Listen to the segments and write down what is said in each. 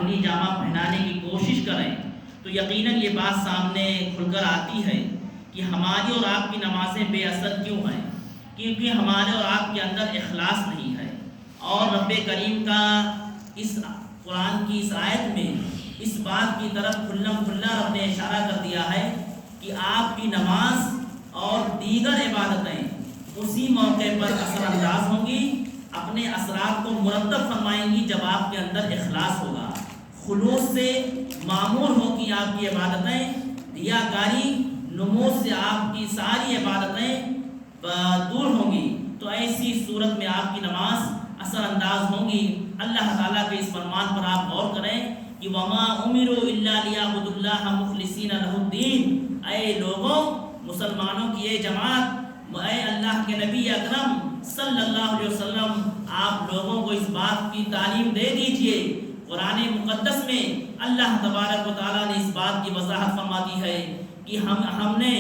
کاملی جامہ پہنانے کی کوشش کریں تو یقیناً یہ بات سامنے کھل کر آتی ہے کہ ہماری اور آپ کی نمازیں بے اثر کیوں ہیں، کیونکہ ہمارے اور آپ کے اندر اخلاص نہیں ہے۔ اور رب کریم کا اس قرآن کی اس آیت میں اس بات کی طرف کھلم کھلا رب نے اشارہ کر دیا ہے کہ آپ کی نماز اور دیگر عبادتیں اسی موقع پر اثر انداز ہوں گی، اپنے اثرات کو مرتب فرمائیں گی جب آپ کے اندر اخلاص ہوگا، خلوص سے معمور ہوگی آپ کی عبادتیں، ریاکاری نموز سے آپ کی ساری عبادتیں دور ہوں گی، تو ایسی صورت میں آپ کی نماز اثر انداز ہوں گی۔ اللہ تعالیٰ کے اس فرمان پر آپ غور کریں کہ وَمَا أُمِرُوا إِلَّا لِيَعْبُدُوا اللَّهَ مُخْلِصِينَ لَهُ الدِّينَ، اے لوگوں، مسلمانوں کی اے جماعت، اے اللہ کے نبی اکرم صلی اللہ علیہ وسلم، آپ لوگوں کو اس بات کی تعلیم دے دیجئے۔ قرآن مقدس میں اللہ تبارک و تعالیٰ نے اس بات کی وضاحت فرما دی ہے کہ ہم نے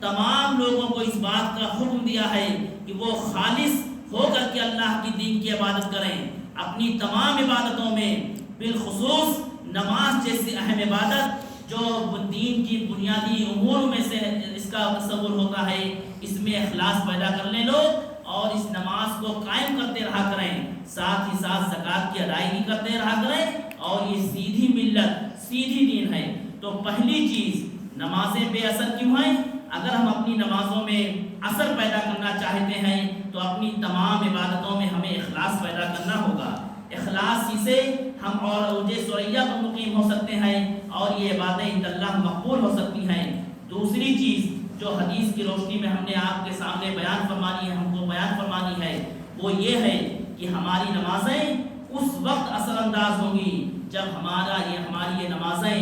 تمام لوگوں کو اس بات کا حکم دیا ہے کہ وہ خالص ہو کر کے اللہ کی دین کی عبادت کریں، اپنی تمام عبادتوں میں بالخصوص نماز جیسی اہم عبادت جو دین کی بنیادی امور میں سے اس کا تصور ہوتا ہے، اس میں اخلاص پیدا کر لیں لوگ اور اس نماز کو قائم کرتے رہا کریں، ساتھ ہی ساتھ زکوٰۃ کی ادائیگی کرتے رہا کریں، اور یہ سیدھی ملت سیدھی دین ہے۔ تو پہلی چیز، نمازیں بے اثر کیوں ہیں؟ اگر ہم اپنی نمازوں میں اثر پیدا کرنا چاہتے ہیں تو اپنی تمام عبادتوں میں ہمیں اخلاص پیدا کرنا ہوگا۔ اخلاص ہی سے ہم اور عروج ثریا پر مقیم ہو سکتے ہیں اور یہ عبادتیں عند اللہ مقبول ہو سکتی ہیں۔ دوسری چیز جو حدیث کی روشنی میں ہم نے آپ کے سامنے بیان فرمانی ہے، ہم کو بیان فرمانی ہے، وہ یہ ہے کہ ہماری نمازیں اس وقت اثر انداز ہوں گی جب ہماری یہ نمازیں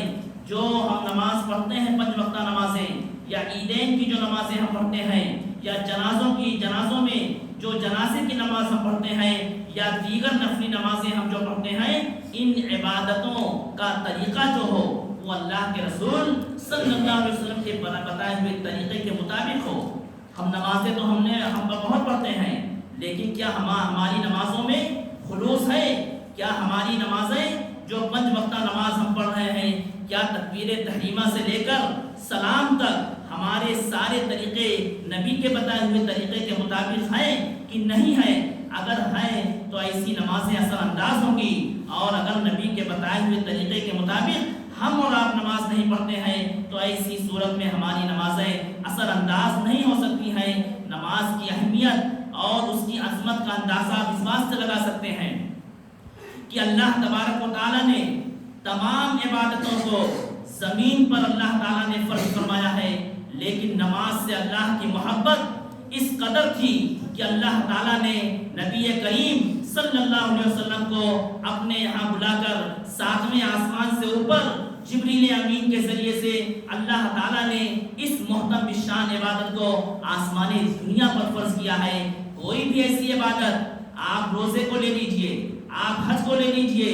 جو ہم نماز پڑھتے ہیں، 5 وقتہ نمازیں یا عیدین کی جو نمازیں ہم پڑھتے ہیں، یا جنازوں میں جو جنازے کی نماز ہم پڑھتے ہیں، یا دیگر نفلی نمازیں ہم جو پڑھتے ہیں، ان عبادتوں کا طریقہ جو ہو وہ اللہ کے رسول صلی اللہ علیہ وسلم کے بتائے ہوئے طریقے کے مطابق ہو۔ ہم نمازیں تو ہم بہت پڑھتے ہیں، لیکن کیا ہماری نمازوں میں خلوص ہے؟ کیا ہماری نمازیں جو 5 وقتہ نماز ہم پڑھ رہے ہیں، کیا تکبیر تحریمہ سے لے کر سلام تک ہمارے سارے طریقے نبی کے بتائے ہوئے طریقے کے مطابق ہیں کہ نہیں ہیں؟ اگر ہیں تو ایسی نمازیں اثر انداز ہوں گی، اور اگر نبی کے بتائے ہوئے طریقے کے مطابق ہم اور آپ نماز نہیں پڑھتے ہیں تو ایسی صورت میں ہماری نمازیں اثر انداز نہیں ہو سکتی ہیں۔ نماز کی اہمیت اور اس کی عظمت کا اندازہ آپ اس بات سے لگا سکتے ہیں کہ اللہ تبارک و تعالیٰ نے تمام عبادتوں کو زمین پر اللہ تعالیٰ نے فرض فرمایا ہے، لیکن نماز سے اللہ کی محبت اس قدر تھی کہ اللہ تعالیٰ نے نبی کریم صلی اللہ علیہ وسلم کو اپنے یہاں بلا کر 7ویں آسمان سے اوپر جبریل امین کے ذریعے سے اللہ تعالیٰ نے اس محترم شان عبادت کو آسمانی دنیا پر فرض کیا ہے۔ کوئی بھی ایسی عبادت، آپ روزے کو لے لیجئے، آپ حج کو لے لیجئے،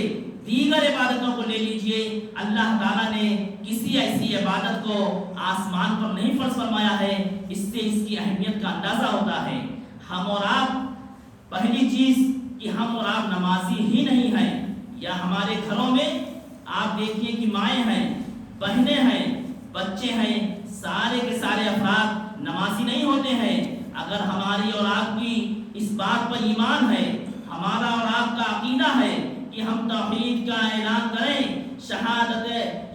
دیگر عبادتوں کو لے لیجئے، اللہ تعالیٰ نے کسی ایسی عبادت کو آسمان پر نہیں فرض فرمایا ہے۔ اس سے اس کی اہمیت کا اندازہ ہوتا ہے۔ ہم اور آپ، پہلی چیز کہ ہم اور آپ نمازی ہی نہیں ہیں، یا ہمارے گھروں میں آپ دیکھیے کہ مائیں ہیں، بہنیں ہیں، بچے ہیں، سارے کے سارے افراد نمازی نہیں ہوتے ہیں۔ اگر ہماری اور آپ کی اس بات پر ایمان ہے، ہمارا اور آپ کا عقیدہ ہے کہ ہم توحید کا اعلان کریں،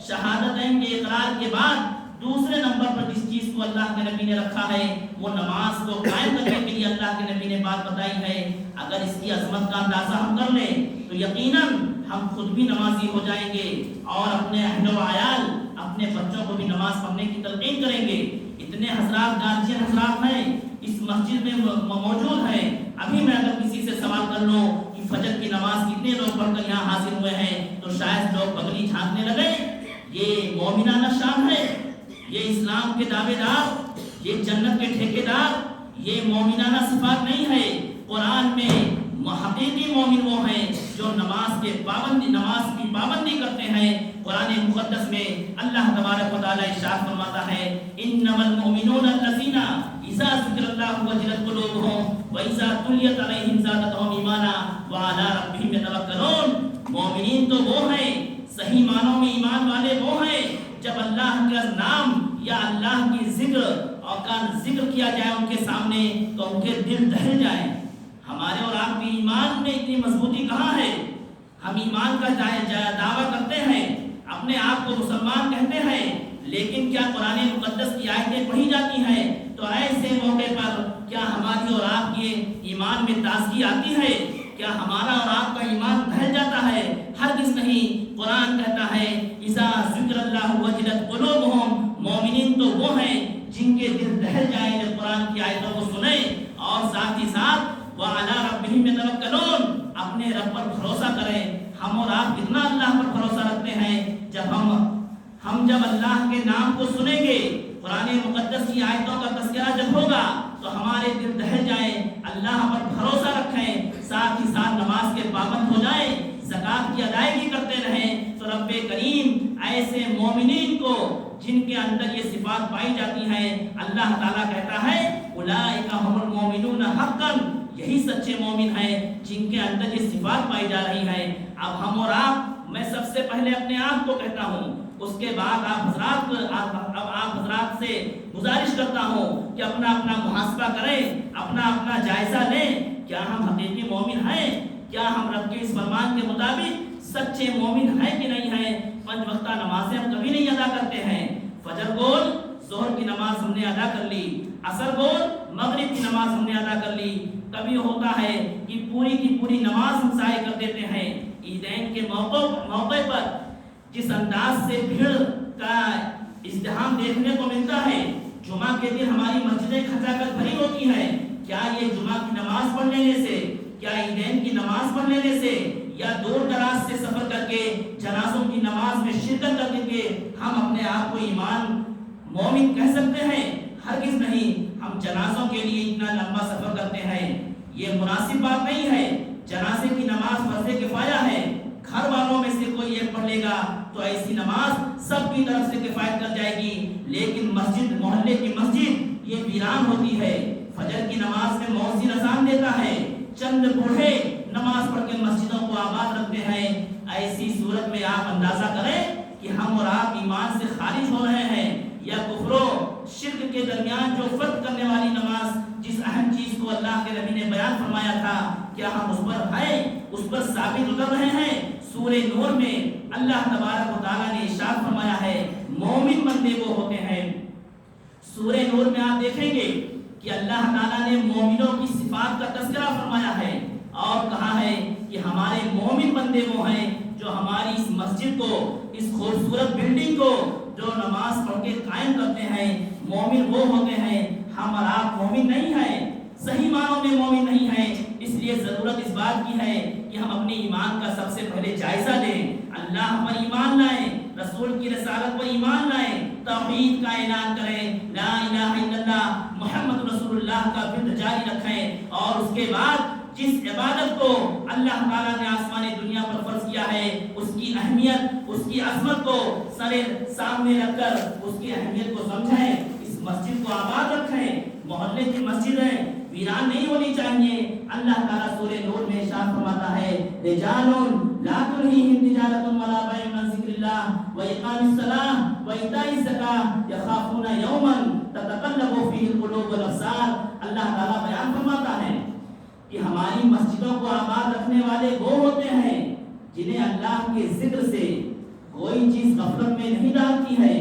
شہادتین کے اقرار کے بعد دوسرے نمبر پر جس چیز کو اللہ کے نبی نے رکھا ہے وہ نماز کو قائم کرنے کے لیے اللہ کے نبی نے بات بتائی ہے، اگر اس کی عظمت کا اندازہ ہم کر لیں تو یقیناً ہم خود بھی نمازی ہو جائیں گے اور اپنے اہل و عیال، اپنے بچوں کو بھی نماز پڑھنے کی تلقین کریں گے۔ اتنے حضرات، گارجین حضرات ہیں اس مسجد میں موجود ہیں، ابھی میں اگر کسی سے سوال کر لوں کہ فجر کی نماز کتنے لوگ پڑھ کر یہاں حاضر ہوئے ہیں تو شاید لوگ بغلی جھانکنے لگے۔ یہ مومنانہ شان ہے، یہ اسلام کے دعوے دار، یہ جنت کے ٹھیکیدار، یہ مومنانہ صفات نہیں ہے۔ قرآن میں حقیقی مومن وہ ہیں جو نماز کی پابندی کرتے ہیں۔ قرآن مقدس میں اللہ تبارک و تعالیٰ ارشاد فرماتا ہے، انما المؤمنون الذین اذا ذکر اللہ وجلت قلوبهم واذا تلیت علیہم زادتہم ایمانا وعلی ربہم یتوکلون۔ مومنین تو وہ ہیں، لفظ نام یا اللہ کی ذکر اور کا ذکر کیا جائے ان کے سامنے تو ان کے دل دہل جائیں۔ ہمارے اور آپ کی ایمان میں اتنی مضبوطی کہاں ہے؟ ہم ایمان کا دعویٰ کرتے ہیں، اپنے آپ کو مسلمان کہتے ہیں، لیکن کیا قرآن مقدس کی آیتیں پڑھی جاتی ہیں تو ایسے موقع پر کیا ہماری اور آپ کے ایمان میں تازگی آتی ہے؟ کیا ہمارا اور آپ کا ایمان دہل جاتا ہے؟ ہرگز نہیں۔ قرآن کہتا ہے اذا ذکر اللہ وجلت قلوبہم، مومنین تو وہ ہیں جن کے دل دہل جائیں جب قرآن کی آیتوں کو سنیں، اور ساتھ ہی ساتھ وعلی ربہم یتوکلون، اپنے رب پر بھروسہ کریں۔ ہم اور آپ کتنا اللہ پر بھروسہ رکھتے ہیں؟ جب ہم اللہ کے نام کو سنیں گے، قرآن مقدس کی آیتوں کا تذکرہ جب ہوگا تو ہمارے دل دہل جائیں، اللہ پر بھروسہ رکھیں، ساتھ ہی ساتھ نماز کے پابند ہو جائیں، زکوٰۃ کی ادائیگی کرتے رہیں، تو رب کریم ایسے مومنین کو جن کے اندر یہ صفات پائی جاتی ہیں، اللہ تعالیٰ کہتا ہے اولئک هم المؤمنون حقا، یہی سچے مومن ہیں جن کے اندر یہ صفات پائی جا رہی ہیں۔ اب ہم اور آپ، میں سب سے پہلے اپنے آپ کو کہتا ہوں، اس کے بعد آپ حضرات سے گزارش کرتا ہوں کہ اپنا محاسبہ کریں، اپنا جائزہ لیں، کیا ہم حقیقی مومن ہیں؟ کیا ہم رب کے اس فرمان کے مطابق سچے مومن ہیں کہ نہیں ہیں؟ 5 وقتہ نمازیں ہم کبھی نہیں ادا کرتے ہیں۔ فجر گول ظہر کی نماز ہم نے ادا کر لی، عصر گول مغرب کی نماز ہم نے ادا کر لی، کبھی ہوتا ہے کہ پوری کی پوری نماز ہم ضائع کر دیتے ہیں۔ عیدین کے موقع پر جس انداز سے بھیڑ کا ازدحام دیکھنے کو ملتا ہے، جمعہ کے دن ہماری مسجدیں کھچاکھچ بھری ہوتی ہیں، کیا یہ جمعہ کی نماز پڑھ لینے سے، کیا عیدین کی نماز پڑھ لینے سے، یا دور دراز سے سفر کر کے جنازوں کی نماز میں شرکت کر کے ہم اپنے آپ کو ایمان مومن کہہ سکتے ہیں؟ ہرگز نہیں۔ ہم جنازوں کے لیے اتنا لمبا سفر کرتے ہیں، یہ مناسب بات نہیں ہے۔ جنازے کی نماز فرض کفایہ ہے، گھر والوں میں سے کوئی ایک پڑھ لے گا تو ایسی نماز سب کی طرف سے کفایت کر جائے گی، لیکن مسجد، محلے کی مسجد یہ ویران ہوتی ہے۔ فجر کی نماز میں مؤذن اذان دیتا ہے، چند بوڑھے نماز پڑھ کے مسجدوں کو آباد رکھتے ہیں۔ ایسی صورت میں آپ اندازہ کریں کہ ہم اور آپ ایمان سے خارج ہو رہے ہیں، یا کفر و شرک کے درمیان جو فرق کرنے والی نماز، جس اہم چیز کو اللہ کے نبی نے بیان فرمایا تھا، کیا ہم اس پر ہیں، اس پر ثابت اتر رہے ہیں؟ سورہ نور میں اللہ تبارک و تعالیٰ نے ارشاد فرمایا ہے مومن بندے وہ ہوتے ہیں۔ سورہ نور میں آپ دیکھیں گے کہ اللہ تعالیٰ نے مومنوں کی صفات کا تذکرہ فرمایا ہے اور کہا ہے کہ ہمارے مومن بندے وہ ہیں جو ہماری اس مسجد کو، اس خوبصورت بلڈنگ کو جو نماز پڑھ کے قائم کرتے ہیں، مومن وہ ہوتے ہیں۔ ہم اور آپ مومن نہیں ہیں، صحیح معنوں میں مومن نہیں ہیں، اس لیے ضرورت اس بات کی ہے کہ ہم اپنے ایمان کا سب سے پہلے جائزہ لیں، اللہ پر ایمان لائیں، رسول کی رسالت پر ایمان لائیں، توحید کا اعلان کریں، لا الہ الا اللہ محمد رسول اللہ کا ورد جاری رکھیں، اور اس کے بعد جس عبادت کو اللہ تعالیٰ نے آسمانی دنیا پر فرض کیا ہے، اس کی اہمیت، اس کی عظمت کو سامنے رکھ کر اس کی اہمیت کو سمجھیں، اس مسجد کو آباد رکھیں۔ محلے کی مسجدیں ویران نہیں ہونی چاہیے۔ اللہ تعالیٰ سورہ نور میں ارشاد فرماتا ہے رجال لا تلہیہم تجارۃ ولا بیع عن ذکر اللہ واقام الصلاۃ وایتاء الزکاۃ یخافون یوما تتقلب فیہ القلوب والابصار۔ اللہ تعالیٰ بیان فرماتا ہے کہ ہماری مسجدوں کو آباد رکھنے والے وہ ہوتے ہیں جنہیں اللہ کے ذکر سے کوئی چیز غفلت میں نہیں ڈالتی ہے،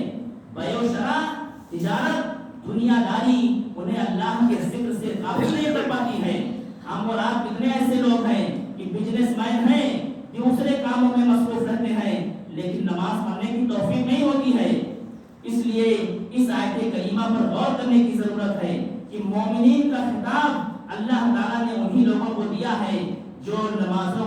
بیع و شراء، تجارت، دنیا داری انہیں اللہ کے ذکر سے قابل نہیں کر پاتی ہے۔ ہم اور آپ کتنے ایسے لوگ ہیں کہ بزنس مین ہیں، دوسرے کاموں میں مصروف رہتے ہیں، لیکن نماز پڑھنے کی توفیق نہیں ہوتی ہے۔ اس لیے اس آیت کریمہ پر غور کرنے کی ضرورت ہے کہ مومنین کا خطاب اللہ تعالیٰ نے انہی لوگوں کو دیا ہے جو نمازوں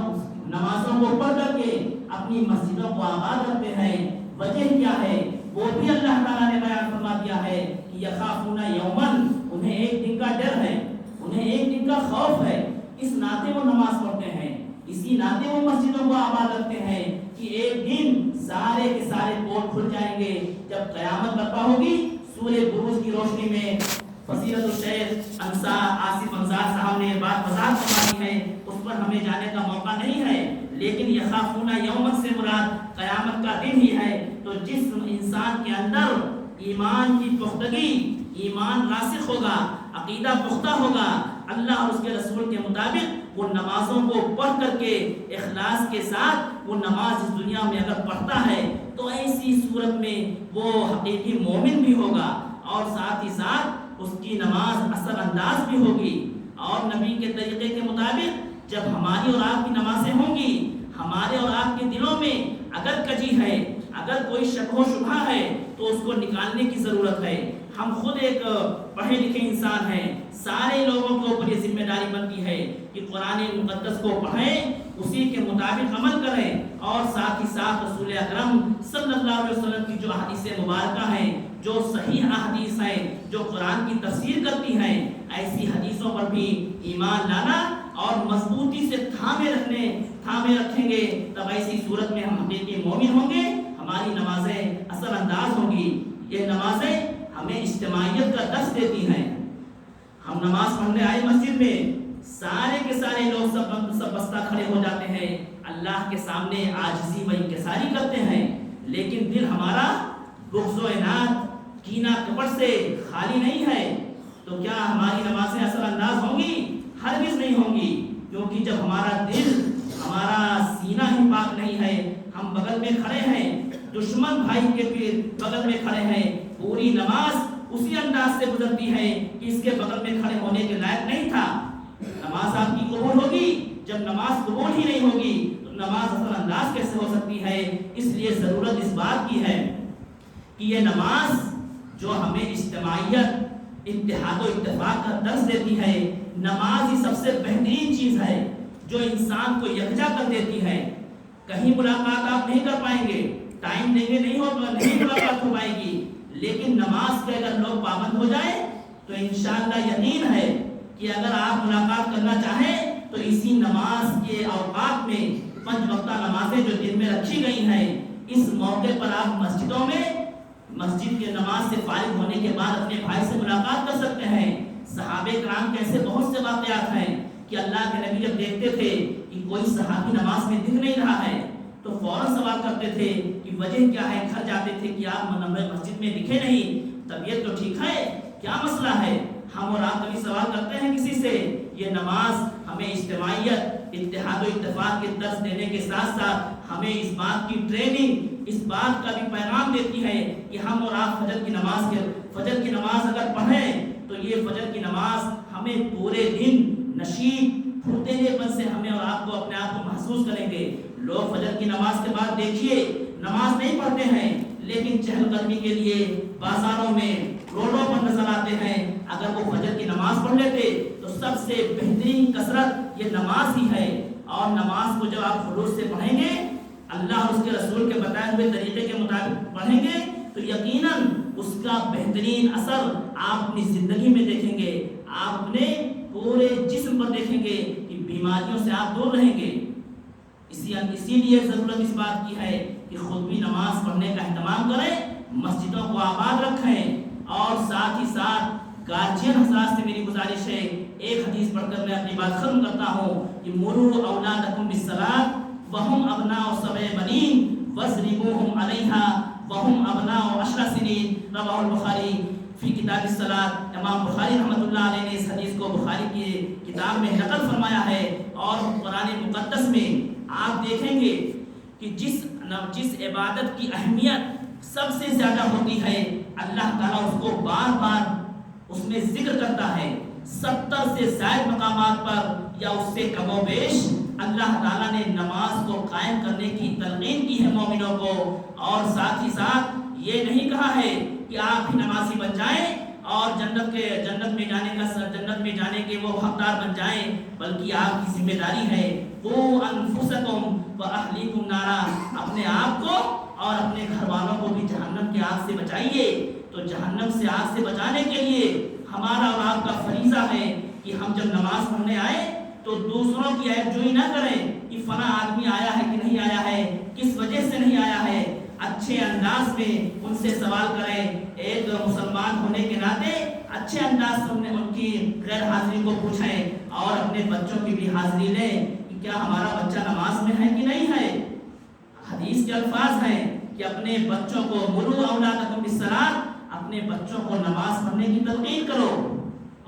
کو پڑھ کر کے اپنی مسجدوں کو آباد رکھتے ہیں۔ وجہ کیا ہے وہ بھی اللہ تعالیٰ نے بیان فرما دیا ہے کہ یخافون یومن، انہیں ایک دن کا ڈر ہے، انہیں ایک دن کا خوف ہے، اس ناطے وہ نماز پڑھتے ہیں، اسی ناطے وہ مسجدوں کو آباد رکھتے ہیں کہ ایک دن سارے کے سارے پول کھل جائیں گے جب قیامت برپا ہوگی۔ سورہ بروج کی روشنی میں فضیلت الشیخ آصف انصار صاحب نے بات وضاحت فرمائی ہے، اس پر ہمیں جانے کا موقع نہیں ہے، لیکن یخافون یومن سے مراد قیامت کا دن ہی ہے۔ تو جس انسان کے اندر ایمان کی پختگی، ایمان راسخ ہوگا، عقیدہ پختہ ہوگا، اللہ اور اس کے رسول کے مطابق وہ نمازوں کو پڑھ کر کے اخلاص کے ساتھ وہ نماز اس دنیا میں اگر پڑھتا ہے تو ایسی صورت میں وہ حقیقی مومن بھی ہوگا اور ساتھ ہی ساتھ اس کی نماز اثر انداز بھی ہوگی۔ اور نبی کے طریقے کے مطابق جب ہماری اور آپ کی نمازیں ہوں گی، ہمارے اور آپ کے دلوں میں اگر کجی ہے، اگر کوئی شک و شبہ ہے تو اس کو نکالنے کی ضرورت ہے۔ ہم خود ایک پڑھے لکھے انسان ہیں، سارے لوگوں کے اوپر یہ ذمہ داری بنتی ہے کہ قرآن مقدس کو پڑھیں، اسی کے مطابق عمل کریں اور ساتھ ہی ساتھ رسول اکرم صلی اللہ علیہ وسلم کی جو احادیث مبارکہ ہیں، جو صحیح احادیث ہیں، جو قرآن کی تفسیر کرتی ہیں، ایسی حدیثوں پر بھی ایمان لانا اور مضبوطی سے تھامے رکھیں گے، تب ایسی صورت میں ہم حقیقی مومن ہوں گے، ہماری نمازیں اثر انداز ہوں گی۔ یہ نمازیں ہمیں اجتماعیت کا درس دیتی ہیں۔ ہم نماز پڑھنے آئے مسجد میں، سارے کے سارے لوگ سب بستہ کھڑے ہو جاتے ہیں، اللہ کے سامنے عاجزی و انکساری کرتے ہیں، لیکن دل ہمارا بغض و عناد، کینہ کپٹ سے خالی نہیں ہے، تو کیا ہماری نمازیں اثر انداز ہوں گی؟ ہرگز نہیں ہوں گی، کیونکہ جب ہمارا دل، ہمارا سینہ ہی پاک نہیں ہے، ہم بغل میں کھڑے ہیں، دشمن بھائی کے بغل میں کھڑے ہیں، پوری نماز اسی انداز سے گزرتی ہے کہ اس کے بغل میں کھڑے ہونے کے لائق نہیں تھا۔ نماز آپ کی قبول ہوگی؟ جب نماز قبول ہی نہیں ہوگی تو نماز اثر انداز کیسے ہو سکتی ہے؟ اس لیے ضرورت اس بات کی ہے کہ یہ نماز جو ہمیں اجتماعیت، اتحاد و اتفاق کا درس دیتی ہے، نماز ہی سب سے بہترین چیز ہے جو انسان کو یکجا کر دیتی ہے۔ کہیں ملاقات آپ نہیں کر پائیں گے، ٹائم دیں گے نہیں ملاقات ہو پائے گی، لیکن نماز کے اگر لوگ پابند ہو جائیں تو انشاءاللہ یقین ہے کہ اگر آپ ملاقات کرنا چاہیں تو اسی نماز کے اوقات میں 5 وقتہ نمازیں جو دن میں رکھی گئی ہیں، اس موقع پر آپ مسجدوں میں مسجد کے نماز سے فارغ ہونے کے بعد اپنے بھائی سے ملاقات کر سکتے ہیں۔ صحابہ کرام کے ایسے بہت سے واقعات ہیں کہ اللہ کے نبی جب دیکھتے تھے کہ کوئی صحابی نماز میں دکھ نہیں رہا ہے تو فوراً سوال کرتے تھے کہ وجہ کیا ہے، گھر جاتے تھے کہ آپ مسجد میں دکھے نہیں، طبیعت تو ٹھیک ہے، کیا مسئلہ ہے؟ ہم اور آپ کبھی سوال کرتے ہیں کسی سے؟ یہ نماز ہمیں اجتماعیت، اتحاد و اتفاق کے درس دینے کے ساتھ ساتھ ہمیں اس بات کی ٹریننگ، اس بات کا بھی پیغام دیتی ہے کہ ہم اور آپ فجر کی نماز اگر پڑھیں تو یہ فجر کی نماز ہمیں پورے دن نشیط پھرتیلے پن سے ہمیں اور آپ کو اپنے آپ کو محسوس کریں گے۔ لوگ فجر کی نماز کے بعد دیکھیے نماز نہیں پڑھتے ہیں، لیکن چہل قدمی کے لیے بازاروں میں، روڈوں پر نظر آتے ہیں۔ اگر وہ فجر کی نماز پڑھ لیتے تو سب سے بہترین کثرت یہ نماز ہی ہے، اور نماز کو جب آپ خلوص سے پڑھیں گے، اللہ اور اس کے رسول کے بتائے ہوئے طریقے کے مطابق پڑھیں گے، تو یقیناً اس کا بہترین اثر آپ اپنی زندگی میں دیکھیں گے، آپ اپنے پورے جسم پر دیکھیں گے کہ بیماریوں سے آپ دور رہیں گے۔ اسی لیے ضرورت اس بات کی ہے کہ خود بھی نماز پڑھنے کا اہتمام کریں، مسجدوں کو آباد رکھیں، اور ساتھ ہی ساتھ گارجین حضرات سے میری گزارش ہے، ایک حدیث پڑھ کر میں اپنی بات ختم کرتا ہوں کہ مروا اولادکم بالصلاۃ وهم ابناء 7 بنین واضربوهم علیہا وهم ابناء 10 سنین، رواه البخاری فی کتاب الصلاۃ۔ امام بخاری رحمۃ اللہ علیہ نے اس حدیث کو بخاری کی کتاب میں نقل فرمایا ہے، اور قرآن مقدس میں آپ دیکھیں گے کہ جس عبادت کی اہمیت سب سے زیادہ ہوتی ہے، اللہ تعالیٰ اس کو بار بار اس میں ذکر کرتا ہے۔ 70 سے زائد مقامات پر یا اس سے کم و بیش اللہ تعالیٰ نے نماز کو قائم کرنے کی تلقین کی ہے مومنوں کو، اور ساتھ ہی ساتھ یہ نہیں کہا ہے کہ آپ ہی نمازی بن جائیں اور جنت میں جانے کے وہ حقدار بن جائیں، بلکہ آپ کی ذمہ داری ہے قوا انفسکم واہلیکم نارا، اپنے آپ کو اور اپنے گھر والوں کو بھی جہنم کی آگ سے بچائیے۔ تو جہنم سے آگ سے بچانے کے لیے ہمارا اور آپ کا فریضہ ہے کہ ہم جب نماز پڑھنے آئے تو دوسروں کی عیب جوئی نہ کریں کہ فلاں آدمی آیا ہے کہ نہیں آیا ہے، کس وجہ سے نہیں آیا ہے، اچھے انداز میں ان سے سوال کریں، ایک مسلمان ہونے کے ناطے اچھے انداز سے ان کی غیر حاضری کو پوچھیں، اور اپنے بچوں کی بھی حاضری لیں کہ کیا ہمارا بچہ نماز میں ہے کہ نہیں ہے۔ حدیث کے الفاظ ہیں کہ اپنے بچوں کو مروا اولادکم بالصلاۃ، اپنے بچوں کو نماز پڑھنے کی تلقین کرو،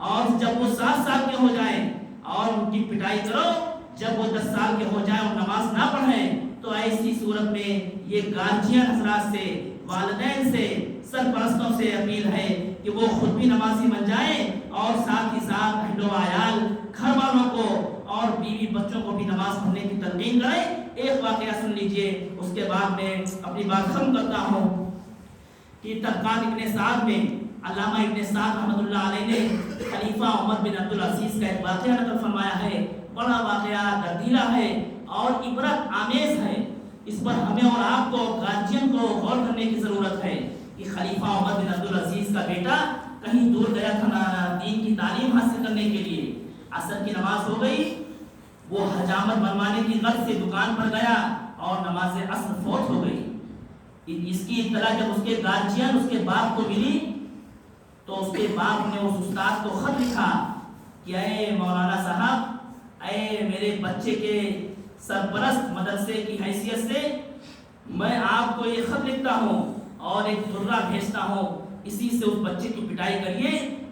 اور جب وہ 7 سال کے ہو جائیں اور ان کی پٹائی کرو، جب وہ 10 سال کے ہو جائیں اور نماز نہ پڑھیں تو ایسی صورت میں یہ گارجین حضرات سے، والدین سے، سرپرستوں سے اپیل ہے کہ وہ خود بھی نمازی بن جائیں اور ساتھ ہی ساتھ اہل و عیال، گھر والوں کو اور بیوی بچوں کو بھی نماز پڑھنے کی تلقین کریں۔ ایک واقعہ سن لیجئے، اس کے بعد میں اپنی بات ختم کرتا ہوں کہ طبقات ابن سعد میں علامہ ابن سعد رحمۃ اللہ علیہ نے خلیفہ عمر بن عبدالعزیز کا ایک واقعہ نقل فرمایا ہے۔ بڑا واقعہ دردیلا ہے اور عبرت آمیز ہے۔ اس پر ہمیں اور آپ کو، گارجین کو غور کرنے کی ضرورت ہے کہ خلیفہ عمر بن عبدالعزیز کا بیٹا کہیں دور گیا تھا دین کی تعلیم حاصل کرنے کے لیے۔ عصر کی نماز ہو گئی، وہ حجامت بنوانے کی غرض سے دکان پر گیا اور نماز عصر فوت ہو گئی۔ اس کی اطلاع جب اس کے گارجین، اس کے باپ کو ملی تو اس کے باپ نے اس استاد کو خط لکھا کہ اے مولانا صاحب، اے میرے بچے کے سرپرست مدرسے کی حیثیت سے میں آپ کو یہ خط لکھتا ہوں اور ایک درہ بھیجتا ہوں، اسی سے اس بچے کی پٹائی کریے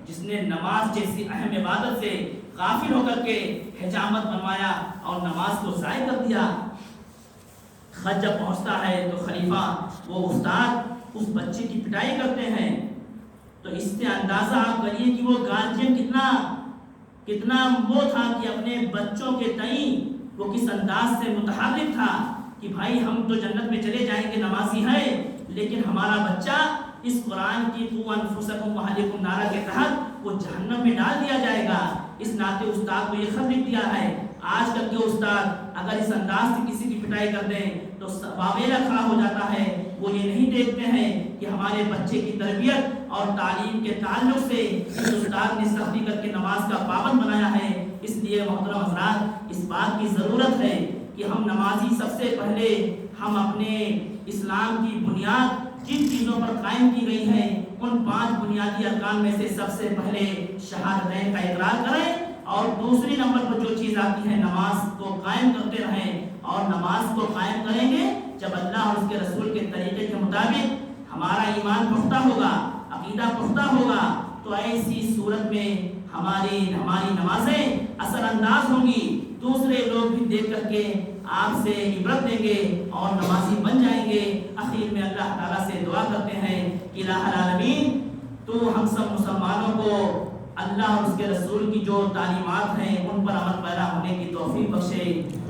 جس نے نماز جیسی اہم عبادت سے غافل ہو کر کے حجامت بنوایا اور نماز کو ضائع کر دیا۔ خط جب پہنچتا ہے تو خلیفہ، وہ استاد اس بچے کی پٹائی کرتے ہیں۔ تو اس سے اندازہ آپ کریے کہ وہ گارجین کتنا وہ تھا کہ اپنے بچوں کے تئیں وہ کس انداز سے متحرک تھا کہ بھائی ہم تو جنت میں چلے جائیں گے، نمازی ہیں، لیکن ہمارا بچہ اس قرآن کی قوا انفسکم واہلیکم نارا کے تحت وہ جہنم میں ڈال دیا جائے گا۔ اس ناطے استاد کو یہ خط لکھ دیا ہے۔ آج کل کے استاد اگر اس انداز سے کسی کی پٹائی کر دیں تو واویلا کھڑا ہو جاتا ہے۔ وہ یہ نہیں دیکھتے ہیں کہ ہمارے بچے کی تربیت اور تعلیم کے تعلق سے اس استاد نے سختی کر کے نماز کا پابند بنایا ہے۔ اس لیے محترم حضرات، اس بات کی ضرورت ہے کہ ہم نمازی سب سے پہلے ہم اپنے اسلام کی بنیاد جن چیزوں پر قائم کی گئی ہے ان 5 بنیادی ارکان میں سے سب سے پہلے شہادتین کا اقرار کریں، اور دوسری نمبر پر جو چیز آتی ہے نماز کو قائم کرتے رہیں۔ اور نماز کو قائم کریں گے جب اللہ اور اس کے رسول کے طریقے کے مطابق ہمارا ایمان پختہ ہوگا، عقیدہ پختہ ہوگا، تو ایسی صورت میں ہماری نمازیں اثر انداز ہوں گی۔ دوسرے لوگ بھی دیکھ کر کے آپ سے عبرت دیں گے اور نمازی بن جائیں گے۔ اخیر میں اللہ تعالیٰ سے دعا کرتے ہیں کہ الہ العالمین تو ہم سب مسلمانوں کو اللہ اور اس کے رسول کی جو تعلیمات ہیں ان پر عمل پیرا ہونے کی توفیق بخشے۔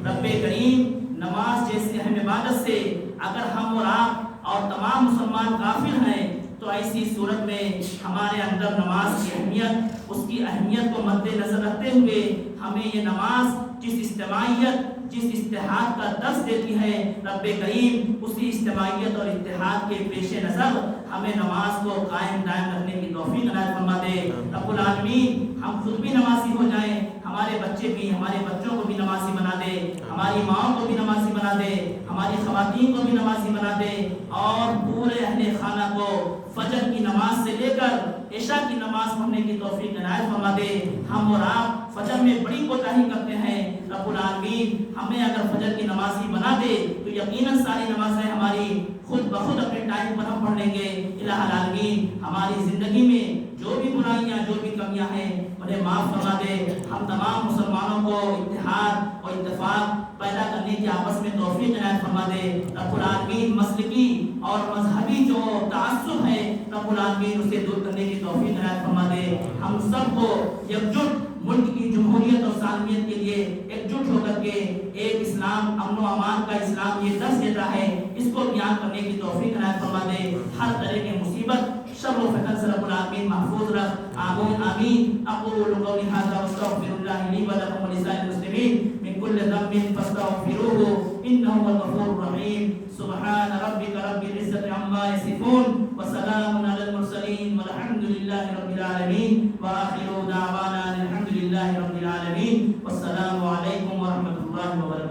رب کریم، نماز جیسی اہم عبادت سے اگر ہم اور آپ اور تمام مسلمان غافل ہیں تو ایسی صورت میں ہمارے اندر نماز کی اہمیت، اس کی اہمیت کو مد نظر رکھتے ہوئے ہمیں یہ نماز جس اجتماعیت، جس اتحاد کا درس دیتی ہے، رب کریم اسی اجتماعیت اور اتحاد کے پیش نظر ہمیں نماز کو قائم دائم رکھنے کی توفیق عنایت فرما دے۔ رب العالمین ہم خود بھی نمازی ہو جائیں، ہمارے بچے بھی، ہمارے بچوں کو بھی نمازی بنا دے، ہماری ماں کو بھی نمازی بنا دے، ہماری خواتین کو بھی نمازی بنا دے، اور پورے اہل خانہ کو فجر کی نماز سے لے کر عشاء کی نماز پڑھنے کی توفیق عنایت فرما دے۔ ہم اور آپ فجر میں بڑی کوتاہی کرتے ہیں، رب العالمین ہمیں اگر فجر کی نمازی بنا دے تو یقیناً ساری نمازیں ہماری خود بخود اپنے ٹائم پر ہم پڑھ لیں گے۔ الہ العالمین ہماری زندگی میں جو بھی برائیاں، جو بھی کمیاں ہیں انہیں معاف فرما دے۔ ہم تمام مسلمانوں کو اتحاد اور اتفاق پیدا کرنے کی آپس میں توفیق عنایت فرما دے۔ رب العالمین مسلکی اور مذہبی جو تعصب ہے رب العالمین اسے دور کرنے کی توفیق عنایت فرما دے۔ ہم سب کو یکجٹ ملک کی جمہوریت اور سالمیت کے لیے ایکجٹ ہو کر کے ایک اسلام، امن و امان کا اسلام یہ درس دیتا ہے، اس کو بیان کرنے کی توفیق عنایت فرما دے۔ ہر طرح کی مصیبت، شر و فتن سے رب العالمین محفوظ رکھ، آمین آمین۔ اقول قولی ھذا واستغفر اللہ لی ولکم ولسائر المسلمین من کل ذنب فاستغفروه انه هو الغفور الرحیم۔ سبحان ربک رب العزة عما یصفون وسلام علی المرسلین والحمد للہ رب العالمین وآخر دعوانا الحمد للہ رب العالمین والسلام علیکم ورحمۃ اللہ وبرکاتہ۔